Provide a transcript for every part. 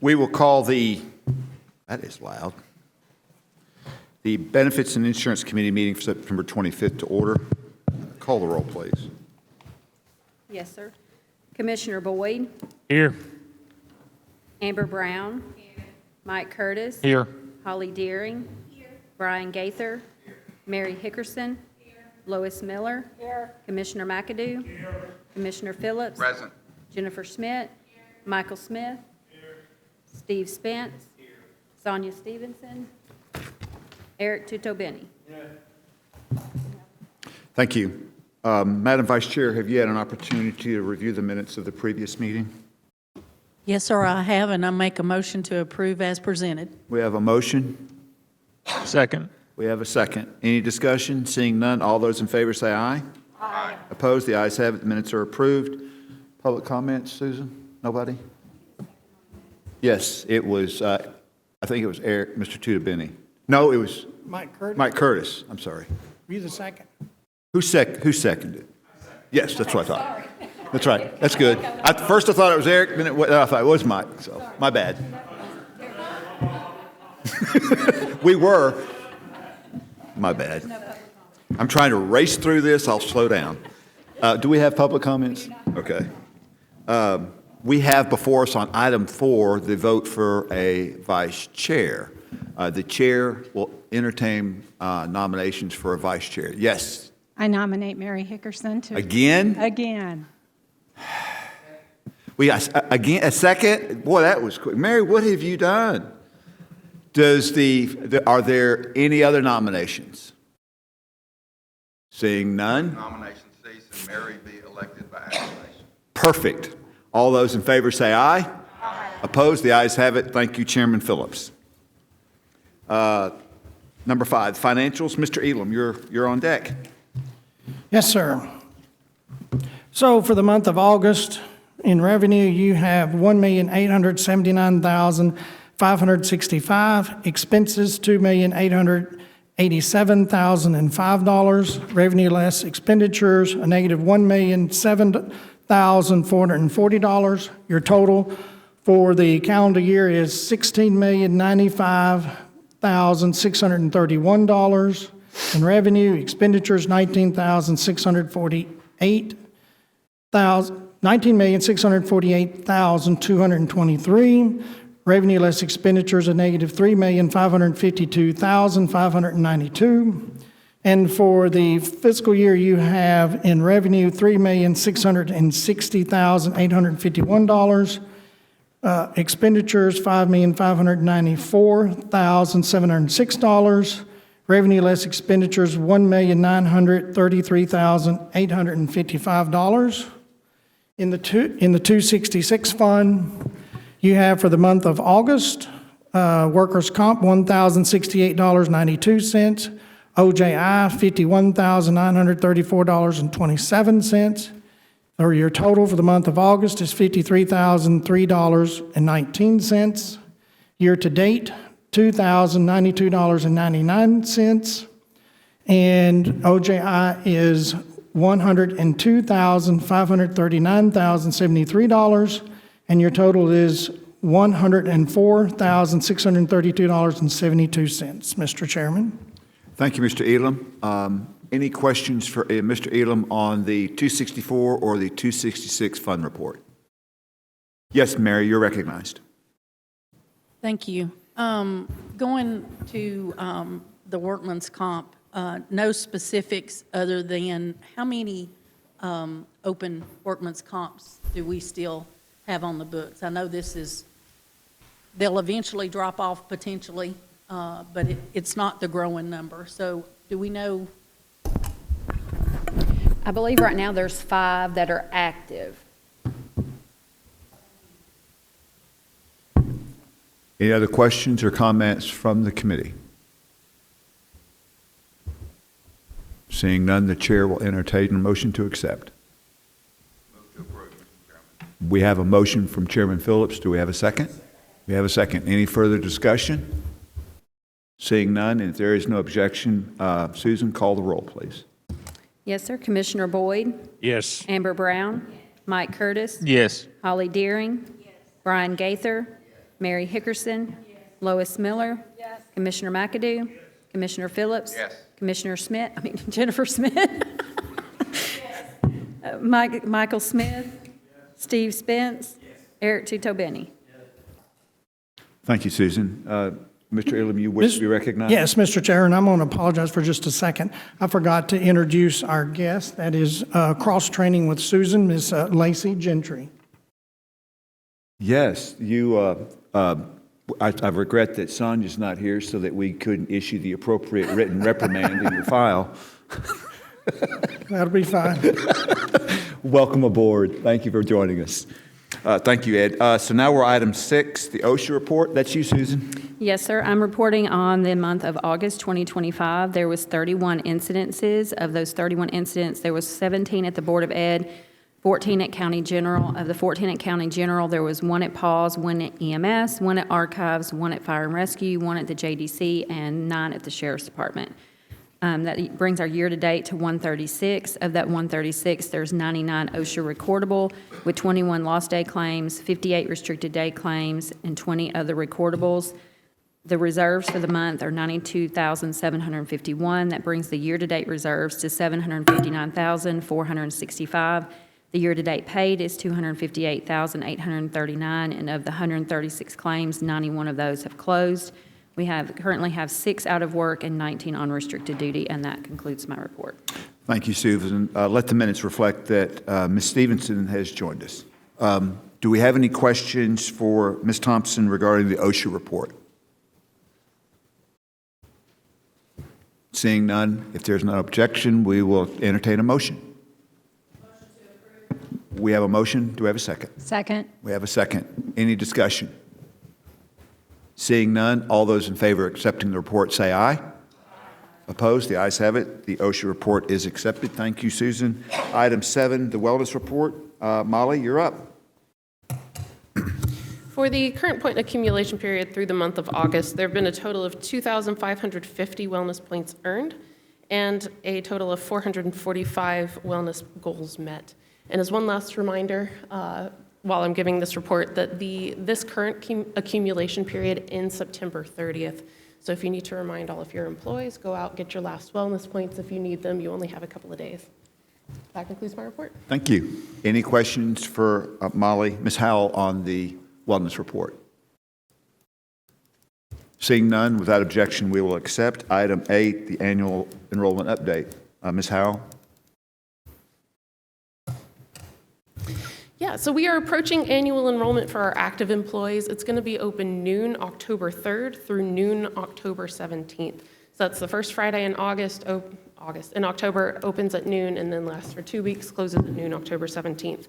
We will call that is loud, the Benefits and Insurance Committee meeting for September 25th to order. Call the roll, please. Yes, sir. Commissioner Boyd. Here. Amber Brown. Mike Curtis. Here. Holly Deering. Brian Gaither. Mary Hickerson. Lois Miller. Commissioner McAdoo. Commissioner Phillips. Present. Jennifer Schmidt. Michael Smith. Steve Spence. Sonia Stevenson. Eric Tutobeni. Thank you. Madam Vice Chair, have you had an opportunity to review the minutes of the previous meeting? Yes, sir, I have, and I make a motion to approve as presented. We have a motion. Second. We have a second. Any discussion? Seeing none, all those in favor say aye. Aye. Opposed? The ayes have it. The minutes are approved. Public comments, Susan? Nobody? Yes, it was, I think it was Eric, Mr. Tutobeni. No, it was Mike Curtis. Mike Curtis. I'm sorry. Were you the second? Who seconded? Yes, that's what I thought. That's right. That's good. At first I thought it was Eric, then I thought it was Mike, so my bad. My bad. I'm trying to race through this. I'll slow down. Do we have public comments? Okay. We have before us on item 4 the vote for a vice chair. The chair will entertain nominations for a vice chair. Yes. I nominate Mary Hickerson to... Again? Again. We again a second. Boy, that was quick. Mary, what have you done? Are there any other nominations? Seeing none. Nomination cease and Mary be elected by acclamation. Perfect. All those in favor say aye. Aye. Opposed? The ayes have it. Thank you, Chairman Phillips. Number 5, financials. Mr. Elam, you're on deck. Yes, sir. So for the month of August, in revenue, you have $1,879,565. Expenses, $2,887,005. Revenue less expenditures, a negative $1,007,440. Your total for the calendar year is $16,095,631. In revenue, expenditures $19,648,223. Revenue less expenditures a negative $3,552,592. And for the fiscal year, you have in revenue $3,660,851. Expenditures $5,594,706. Revenue less expenditures, $1,933,855. In the 266 fund, you have for the month of August, workers' comp, $1,068.92. OJI, $51,934.27. Or your total for the month of August is $53,003.19. Year to date, $2,092.99, and OJI is $102,539,073, and your total is $104,632.72, Mr. Chairman. Thank you, Mr. Elam. Any questions for Mr. Elam on the 264 or the 266 fund report? Yes, Mary, you're recognized. Thank you. Going to the workman's comp, no specifics other than how many open workman's comps do we still have on the books? I know they'll eventually drop off potentially, but it's not the growing number. So do we know? I believe right now there's 5 that are active. Any other questions or comments from the committee? Seeing none, the chair will entertain a motion to accept. Move to approve, Mr. Chairman. We have a motion from Chairman Phillips. Do we have a second? We have a second. Any further discussion? Seeing none, and if there is no objection, Susan, call the roll, please. Yes, sir. Commissioner Boyd. Yes. Amber Brown. Mike Curtis. Yes. Holly Deering. Brian Gaither. Mary Hickerson. Lois Miller. Commissioner McAdoo. Commissioner Phillips. Yes. Commissioner Smith, Jennifer Smith. Michael Smith. Steve Spence. Eric Tito Benny. Thank you, Susan. Mr. Elam, you wish to be recognized? Yes, Mr. Chair, and I'm going to apologize for just a second. I forgot to introduce our guest. That is cross-training with Susan, Ms. Lacey Gentry. Yes, I regret that Sonia's not here so that we couldn't issue the appropriate written reprimand in your file. That'll be fine. Welcome aboard. Thank you for joining us. Thank you, Ed. So now we're item 6, the OSHA report. That's you, Susan. Yes, sir. I'm reporting on the month of August 2025. There was 31 incidences. Of those 31 incidents, there was 17 at the Board of Ed, 14 at County General. Of the 14 at County General, there was 1 at PAWS, 1 at EMS, 1 at Archives, 1 at Fire and Rescue, 1 at the JDC, and 9 at the Sheriff's Department. That brings our year-to-date to 136. Of that 136, there's 99 OSHA recordable, with 21 lost day claims, 58 restricted day claims, and 20 other recordables. The reserves for the month are 92,751. That brings the year-to-date reserves to 759,465. The year-to-date paid is 258,839, and of the 136 claims, 91 of those have closed. We currently have 6 out of work and 19 on restricted duty, and that concludes my report. Thank you, Susan. Let the minutes reflect that Ms. Stevenson has joined us. Do we have any questions for Ms. Thompson regarding the OSHA report? Seeing none, if there's no objection, we will entertain a motion. We have a motion. Do we have a second? Second. We have a second. Any discussion? Seeing none, all those in favor of accepting the report say aye. Opposed? The ayes have it. The OSHA report is accepted. Thank you, Susan. Item 7, the wellness report. Molly, you're up. For the current point accumulation period through the month of August, there have been a total of 2,550 wellness points earned and a total of 445 wellness goals met. And as one last reminder, while I'm giving this report, that this current accumulation period ends September 30th. So if you need to remind all of your employees, go out, get your last wellness points. If you need them, you only have a couple of days. That concludes my report. Thank you. Any questions for Molly? Ms. Howell on the wellness report? Seeing none, without objection, we will accept. Item 8, the annual enrollment update. Ms. Howell? Yeah, so we are approaching annual enrollment for our active employees. It's going to be open noon October 3rd through noon October 17th. So that's the first Friday in August. In October, opens at noon and then lasts for 2 weeks, closes at noon October 17th.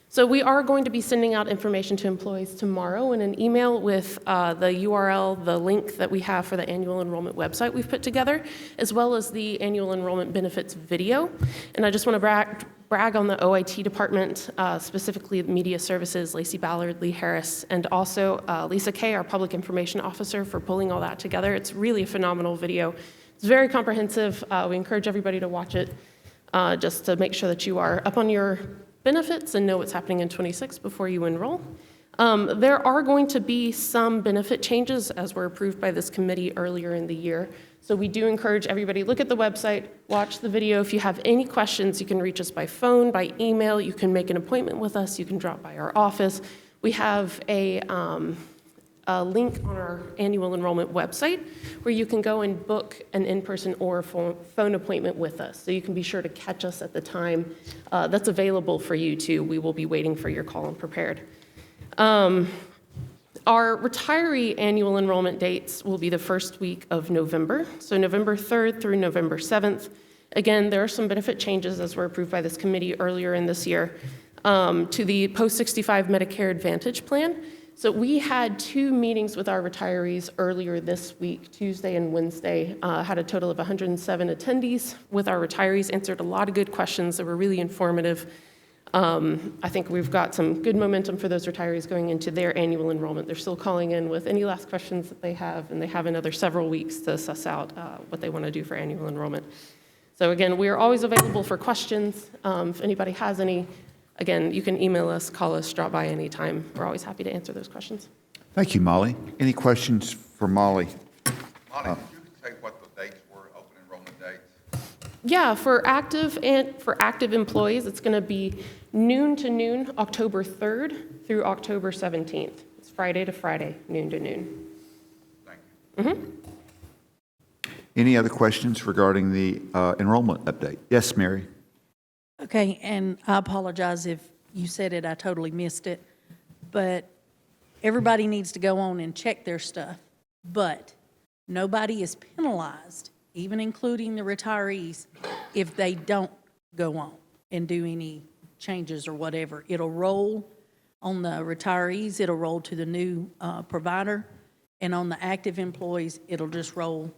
So we are going to be sending out information to employees tomorrow in an email with the URL, the link that we have for the annual enrollment website we've put together, as well as the annual enrollment benefits video. And I just want to brag on the OIT department, specifically media services, Lacey Ballard, Lee Harris, and also Lisa Kay, our public information officer, for pulling all that together. It's really a phenomenal video. It's very comprehensive. We encourage everybody to watch it just to make sure that you are up on your benefits and know what's happening in 26 before you enroll. There are going to be some benefit changes as were approved by this committee earlier in the year. So we do encourage everybody, look at the website, watch the video. If you have any questions, you can reach us by phone, by email. You can make an appointment with us. You can drop by our office. We have a link on our annual enrollment website where you can go and book an in-person or phone appointment with us. So you can be sure to catch us at the time that's available for you too. We will be waiting for your call and prepared. Our retiree annual enrollment dates will be the first week of November, so November 3rd through November 7th. Again, there are some benefit changes as were approved by this committee earlier in this year to the post-65 Medicare Advantage plan. So we had 2 meetings with our retirees earlier this week, Tuesday and Wednesday, had a total of 107 attendees with our retirees, answered a lot of good questions that were really informative. I think we've got some good momentum for those retirees going into their annual enrollment. They're still calling in with any last questions that they have, and they have another several weeks to suss out what they want to do for annual enrollment. So again, we are always available for questions. If anybody has any, again, you can email us, call us, drop by anytime. We're always happy to answer those questions. Thank you, Molly. Any questions for Molly? Molly, did you say what the dates were, open enrollment dates? Yeah, for active employees, it's going to be noon to noon, October 3rd through October 17th. It's Friday to Friday, noon to noon. Thank you. Any other questions regarding the enrollment update? Yes, Mary? Okay, and I apologize if you said it, I totally missed it, but everybody needs to go on and check their stuff, but nobody is penalized, even including the retirees, if they don't go on and do any changes or whatever. It'll roll on the retirees, it'll roll to the new provider, and on the active employees, it'll just roll,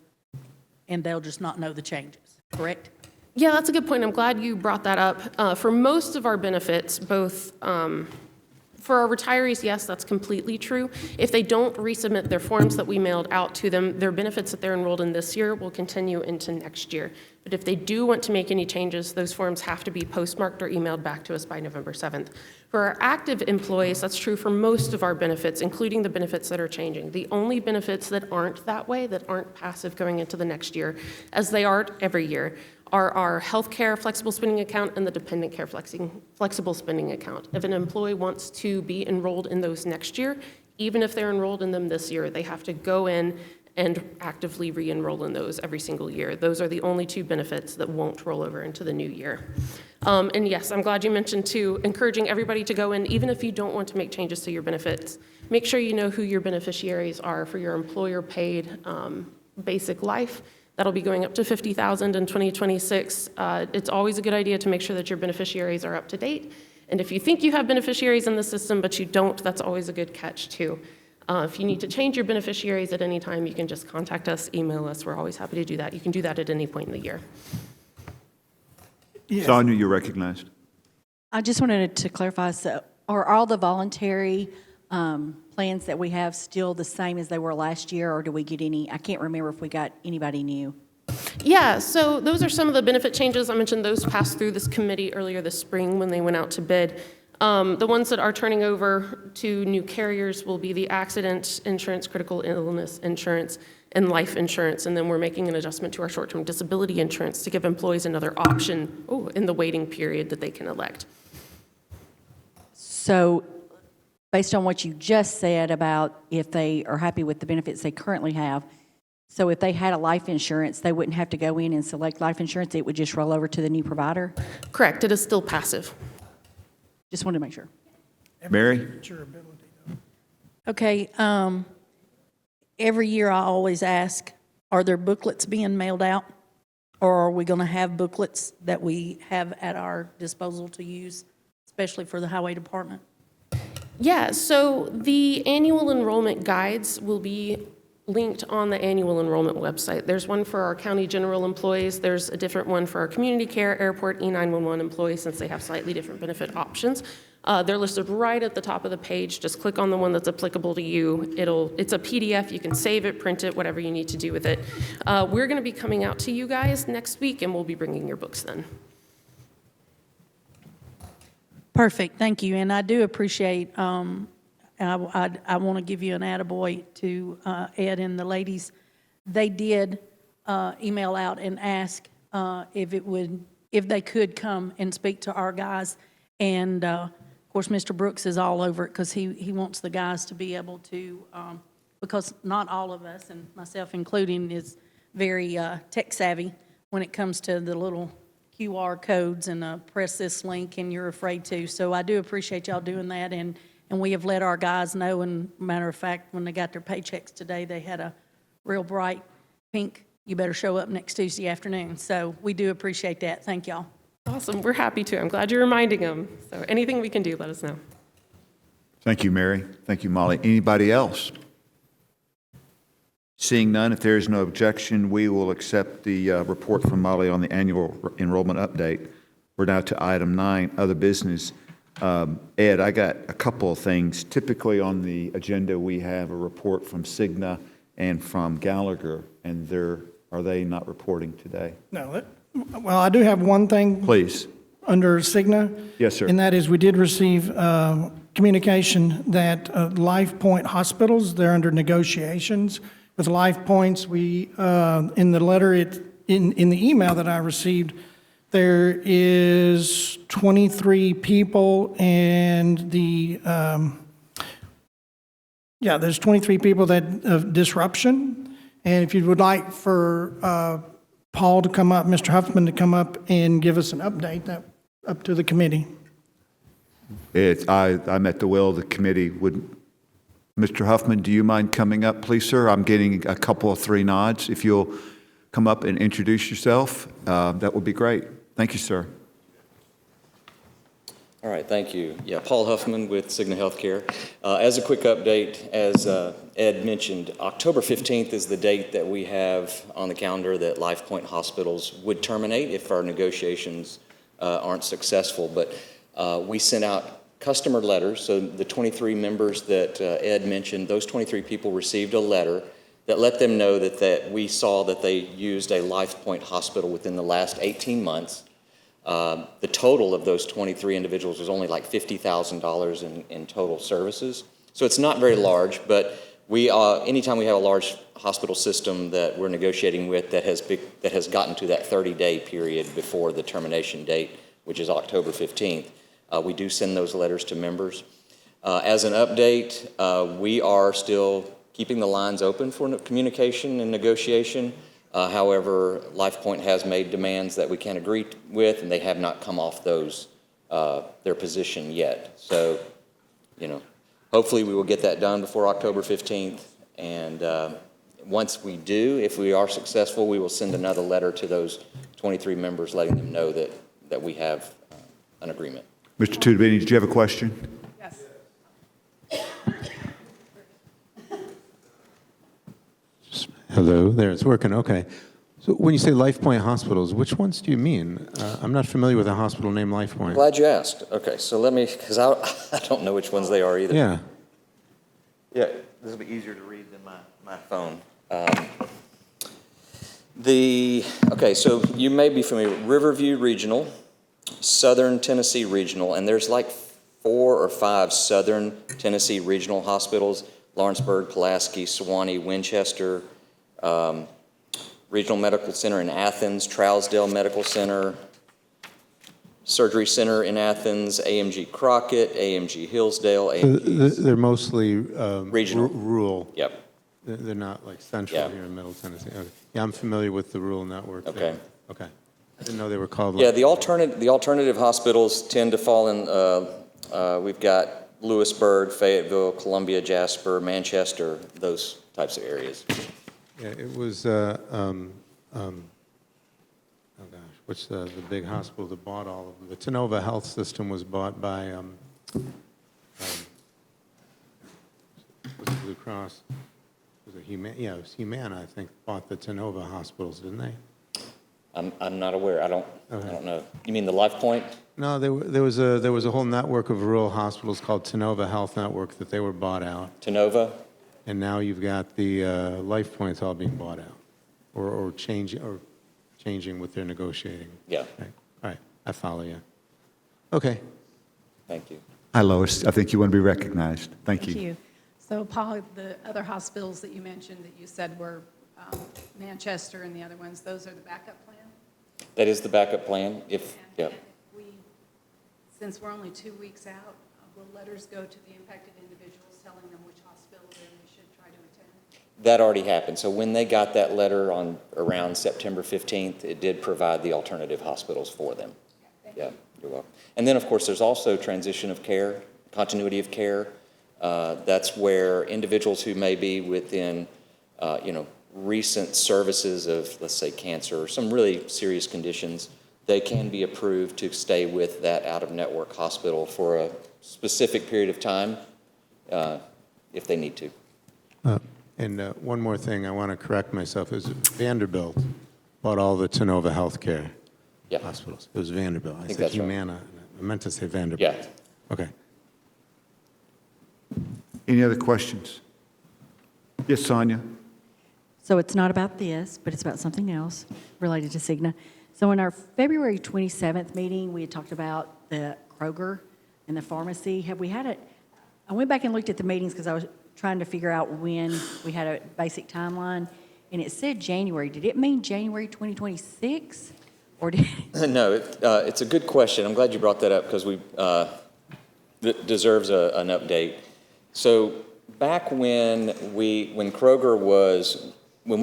and they'll just not know the changes, correct? Yeah, that's a good point. I'm glad you brought that up. For most of our benefits, both for our retirees, yes, that's completely true. If they don't resubmit their forms that we mailed out to them, their benefits that they're enrolled in this year will continue into next year. But if they do want to make any changes, those forms have to be postmarked or emailed back to us by November 7th. For our active employees, that's true for most of our benefits, including the benefits that are changing. The only benefits that aren't that way, that aren't passive going into the next year, as they are every year, are our healthcare flexible spending account and the dependent care flexible spending account. If an employee wants to be enrolled in those next year, even if they're enrolled in them this year, they have to go in and actively re-enroll in those every single year. Those are the only two benefits that won't roll over into the new year. And yes, I'm glad you mentioned too, encouraging everybody to go in, even if you don't want to make changes to your benefits, make sure you know who your beneficiaries are for your employer-paid basic life. That'll be going up to $50,000 in 2026. It's always a good idea to make sure that your beneficiaries are up to date. And if you think you have beneficiaries in the system, but you don't, that's always a good catch too. If you need to change your beneficiaries at any time, you can just contact us, email us. We're always happy to do that. You can do that at any point in the year. Sonia, you're recognized. I just wanted to clarify, so are all the voluntary plans that we have still the same as they were last year, or do we get any? I can't remember if we got anybody new. Yeah, so those are some of the benefit changes. I mentioned those passed through this committee earlier this spring when they went out to bid. The ones that are turning over to new carriers will be the accident insurance, critical illness insurance, and life insurance. And then we're making an adjustment to our short-term disability insurance to give employees another option in the waiting period that they can elect. So based on what you just said about if they are happy with the benefits they currently have, so if they had a life insurance, they wouldn't have to go in and select life insurance, it would just roll over to the new provider? Correct, it is still passive. Just wanted to make sure. Mary? It's your ability, though. Okay, every year I always ask, are there booklets being mailed out? Or are we going to have booklets that we have at our disposal to use, especially for the highway department? Yeah, so the annual enrollment guides will be linked on the annual enrollment website. There's one for our county general employees. There's a different one for our community care, airport, E911 employees, since they have slightly different benefit options. They're listed right at the top of the page. Just click on the one that's applicable to you. It's a PDF. You can save it, print it, whatever you need to do with it. We're going to be coming out to you guys next week, and we'll be bringing your books then. Perfect, thank you. And I do appreciate, I want to give you an attaboy to Ed and the ladies. They did email out and ask if they could come and speak to our guys. And of course, Mr. Brooks is all over it because he wants the guys to be able to, because not all of us, and myself including, is very tech savvy when it comes to the little QR codes and press this link and you're afraid to. So I do appreciate y'all doing that, and we have let our guys know, and matter of fact, when they got their paychecks today, they had a real bright pink, you better show up next Tuesday afternoon. So we do appreciate that. Thank y'all. Awesome, we're happy to. I'm glad you're reminding them. So anything we can do, let us know. Thank you, Mary. Thank you, Molly. Anybody else? Seeing none, if there is no objection, we will accept the report from Molly on the annual enrollment update. We're now to item 9, other business. Ed, I got a couple of things. Typically on the agenda, we have a report from Cigna and from Gallagher, and are they not reporting today? No, well, I do have one thing. Please. under Cigna. Yes, sir. And that is, we did receive communication that LifePoint hospitals, they're under negotiations with LifePoints. We, in the letter, in the email that I received, there is 23 people, and there's 23 people that of disruption. And if you would like for Paul to come up, Mr. Huffman to come up and give us an update, that up to the committee. I'm at the will of the committee. Would, Mr. Huffman, do you mind coming up, please, sir? I'm getting a couple of 3 nods. If you'll come up and introduce yourself, that would be great. Thank you, sir. All right, thank you. Yeah, Paul Huffman with Cigna Healthcare. As a quick update, as Ed mentioned, October 15th is the date that we have on the calendar that LifePoint hospitals would terminate if our negotiations aren't successful. But we sent out customer letters, so the 23 members that Ed mentioned, those 23 people received a letter that let them know that we saw that they used a LifePoint hospital within the last 18 months. The total of those 23 individuals was only like $50,000 in total services. So it's not very large, but we, anytime we have a large hospital system that we're negotiating with that has gotten to that 30-day period before the termination date, which is October 15th, we do send those letters to members. As an update, we are still keeping the lines open for communication and negotiation. However, LifePoint has made demands that we can't agree with, and they have not come off their position yet. So, hopefully we will get that done before October 15th. And once we do, if we are successful, we will send another letter to those 23 members letting them know that we have an agreement. Mr. Tudabini, did you have a question? Yes. Hello, there, it's working, okay. So when you say LifePoint hospitals, which ones do you mean? I'm not familiar with a hospital named LifePoint. Glad you asked. Okay, so let me, because I don't know which ones they are either. Yeah. Yeah, this will be easier to read than my phone. Okay, so you may be familiar with Riverview Regional, Southern Tennessee Regional, and there's like 4 or 5 Southern Tennessee Regional hospitals: Lawrenceburg, Pulaski, Sewanee, Winchester, Regional Medical Center in Athens, Trousdale Medical Center, Surgery Center in Athens, AMG Crockett, AMG Hillsdale. They're mostly Regional. Rural. Yep. They're not like central Yeah. here in Middle Tennessee. Okay. Yeah, I'm familiar with the rural network. Okay. there. Okay. I didn't know they were called. Yeah, the alternative hospitals tend to fall in, we've got Lewisburg, Fayetteville, Columbia, Jasper, Manchester, those types of areas. Yeah, it was, oh gosh, what's the big hospital that bought all of them? The Tenova Health System was bought by, what's the Blue Cross? Was it it was Humana, I think, bought the Tenova hospitals, didn't they? I'm not aware. I don't know. You mean the LifePoint? No, there was a whole network of rural hospitals called Tenova Health Network that they were bought out. Tenova? And now you've got the LifePoints all being bought out, or changing with their negotiating. Yeah. Right. All right, I follow you. Okay. Thank you. Hi, Lois. I think you want to be recognized. Thank Thank you. you. So, Paul, the other hospitals that you mentioned that you said were Manchester and the other ones, those are the backup plan? That is the backup plan. And Yeah. since we're only 2 weeks out, will letters go to the impacted individuals telling them which hospital they should try to attend? That already happened. So when they got that letter on around September 15th, it did provide the alternative hospitals for them. Yeah, you're welcome. And then, of course, there's also transition of care, continuity of care. That's where individuals who may be within, recent services of, let's say, cancer or some really serious conditions, they can be approved to stay with that out-of-network hospital for a specific period of time if they need to. And one more thing, I want to correct myself. It was Vanderbilt bought all the Tenova Healthcare Yeah. hospitals. It was Vanderbilt. I think said that's right. Humana. I meant to say Vanderbilt. Yeah. Okay. Any other questions? Yes, Sonia? So it's not about this, but it's about something else related to Cigna. So in our February 27th meeting, we had talked about the Kroger and the pharmacy. Have we had it? I went back and looked at the meetings because I was trying to figure out when we had a basic timeline, and it said January. Did it mean January 2026? Or did No, it's a good question. I'm glad you brought that up because that deserves an update. So back when we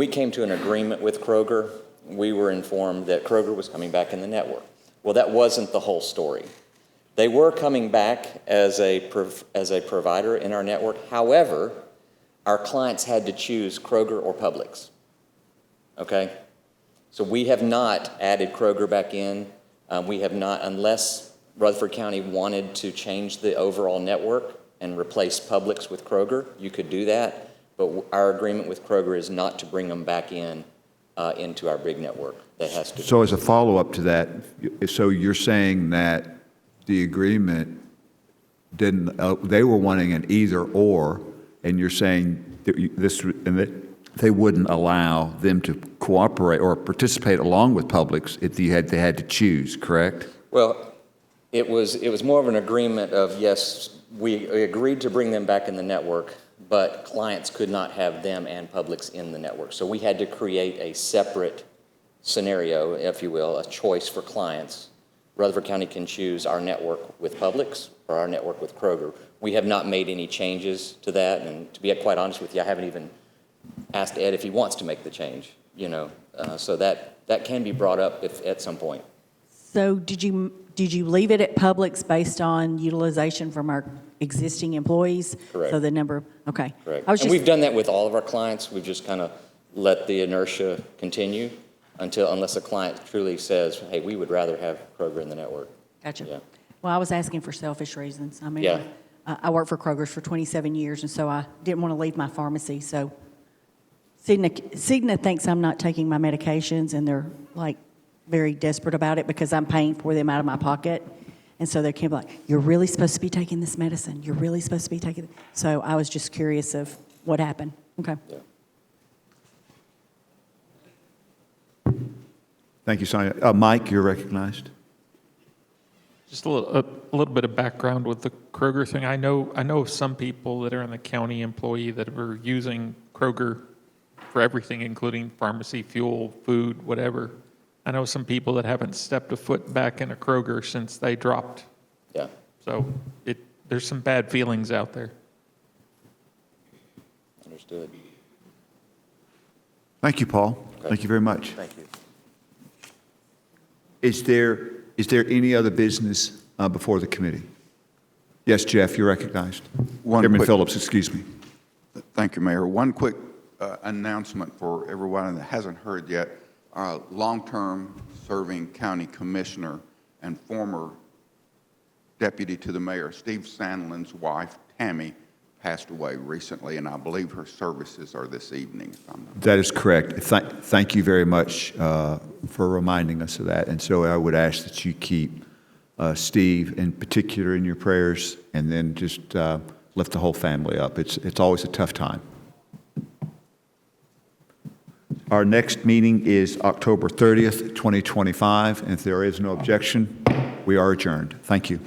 came to an agreement with Kroger, we were informed that Kroger was coming back in the network. Well, that wasn't the whole story. They were coming back as a provider in our network. However, our clients had to choose Kroger or Publix. Okay? So we have not added Kroger back in. We have not, unless Rutherford County wanted to change the overall network and replace Publix with Kroger, you could do that. But our agreement with Kroger is not to bring them back into our big network. That has to. So as a follow-up to that, so you're saying that the agreement didn't, they were wanting an either-or, and you're saying that they wouldn't allow them to cooperate or participate along with Publix if they had to choose, correct? Well, it was more of an agreement of, yes, we agreed to bring them back in the network, but clients could not have them and Publix in the network. So we had to create a separate scenario, if you will, a choice for clients. Rutherford County can choose our network with Publix or our network with Kroger. We have not made any changes to that, and to be quite honest with you, I haven't even asked Ed if he wants to make the change, so that can be brought up at some point. So did you leave it at Publix based on utilization from our existing employees? Correct. So the number, okay. Correct. I was And just, we've done that with all of our clients. We've just kind of let the inertia continue unless a client truly says, hey, we would rather have Kroger in the network. gotcha. Yeah. Well, I was asking for selfish reasons. I mean, Yeah. I worked for Kroger's for 27 years, and so I didn't want to leave my pharmacy. So Cigna thinks I'm not taking my medications, and they're like very desperate about it because I'm paying for them out of my pocket. And so they came like, you're really supposed to be taking this medicine. You're really supposed to be taking it. So I was just curious of what happened. Okay. Yeah. Thank you, Sonia. Mike, you're recognized. Just a little bit of background with the Kroger thing. I know of some people that are in the county employee that are using Kroger for everything, including pharmacy, fuel, food, whatever. I know some people that haven't stepped a foot back in a Kroger since they dropped. Yeah. So there's some bad feelings out there. Understood. Thank you, Paul. Okay. Thank you very much. Thank you. Is there any other business before the committee? Yes, Jeff, you're recognized. Chairman Phillips, excuse me. Thank you, Mayor. One quick announcement for everyone that hasn't heard yet. Long-term serving county commissioner and former deputy to the mayor, Steve Sandlin's wife, Tammy, passed away recently, and I believe her services are this evening. If I'm not That is correct. Thank you very much for reminding us of that. And so I would ask that you keep Steve in particular in your prayers, and then just lift the whole family up. It's always a tough time. Our next meeting is October 30th, 2025, and if there is no objection, we are adjourned. Thank you.